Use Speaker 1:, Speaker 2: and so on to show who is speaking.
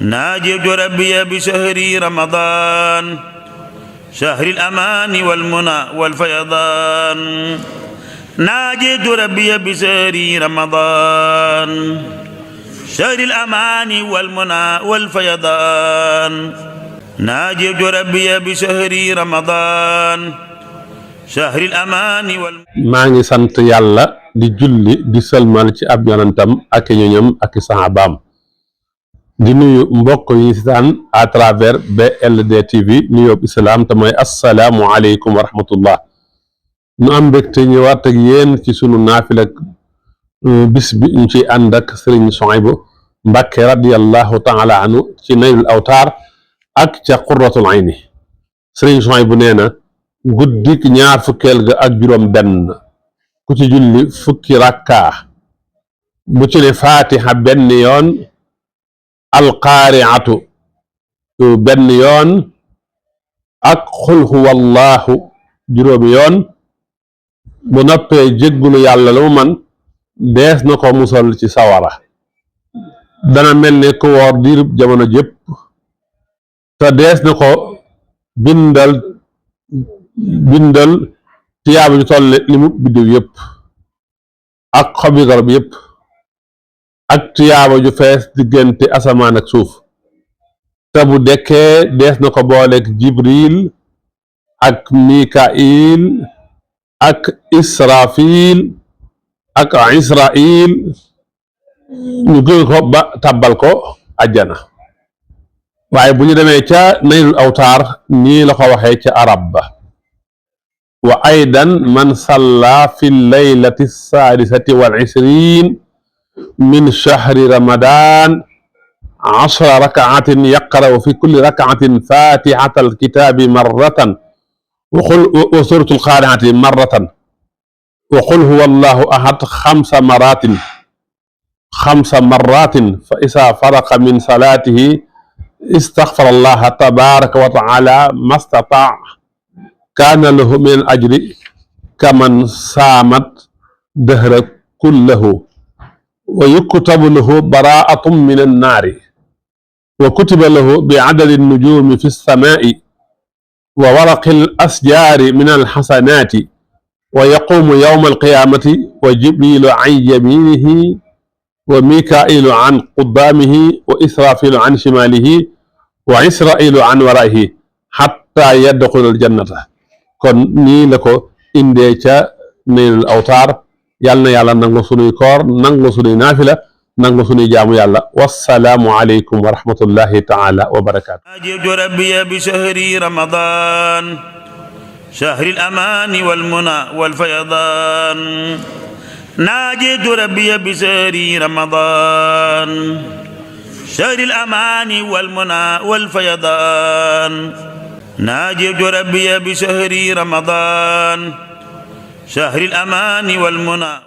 Speaker 1: ناجيت ربي بشهر رمضان شهر الأمان والمنى والفيضان ناجيت ربي بشهر رمضان شهر الأمان والمنى والفيضان ناجيت ربي بشهر رمضان شهر الأمان
Speaker 2: maa ngi sant yàlla di julli di sëlmal ci ab yonentam ak ñoñam ak sahabaam di nuyu mbokk yi seetaan à travers BLD TV nuyoob islaam te mooy assalaamu aleykum wa rahmatullah nu am mbégte ñëwaat ak yéen ci sunu naafila bis bi ñu ciy ànd ak Sëriñ Souhaïbou Mbacké radiyallahu taala anhu ci Naylul Awtaar ak ca Qurratul Ayni. Sëriñ Souhaïbou nee na guddik ñaar fukkeel ga ak juróom benn ku ci julli fukki rakkaa bu ci ne faatiha benn yoon alqaariatu benn yoon ak xul huwallahu juróomi yoon bu noppee jéggulu yàlla lu mu man dees na ko musal ci sawara dana mel ne ku woor diirub jamono jépp te dees na ko bindal tiyaaba ju toll li mu biddiw yépp ak xobi garab yépp ak tiyaaba ju fees diggante asamaan ak suuf te bu dekkee dees na ko booleeg jibril ak mikail ak israfil ak israil ñu gën ko ba tàbbal ko àjjana waaye bu ñu demee ca Naylul Awtaar nii la ko waxee ca arab ba wa aydan man salla fi laylati saadisati wal ishrin min shahri ramadan 10 rakaatin yaqra'u fi kulli rakaatin fatihata alkitabi marratan wa suratul qaari'ati marratan wa qul huwa allahu ahad 5 marratin fa isa faraqa min salatihi istaghfara allaha tabaraka wa taala mastata kaana lahu min al ajri kaman saamat dahra kullahu wa yuktabu lahu bara'atun min annaari wa kutiba lahu bi adadi nujumi fi lsamai wa waraqi al asjaari min alxasanaati wa yaqumu yawma alqiyamati wa jibrilu an yaminihi wa mikailu an qudamihi wa israfilu an shimalihi wa israilu an waraihi hatta yadxula aljannata kon nii la ko indee ca Naylul Awtaar yàlla na yàlla nangu sunuy koor nangu sunuy naafila nangu sunuy jaamu yàlla wassalaamu aleykum wa rahmatullahi taala wa barakaatu.
Speaker 1: ناجيت ربي بشهر رمضان شهر الأمان والمنى والفيضان ناجيت ربي بشهر رمضان شهر الأمان والمنى والفيضان ناجيت ربي بشهر رمضان شهر الأمان والمنى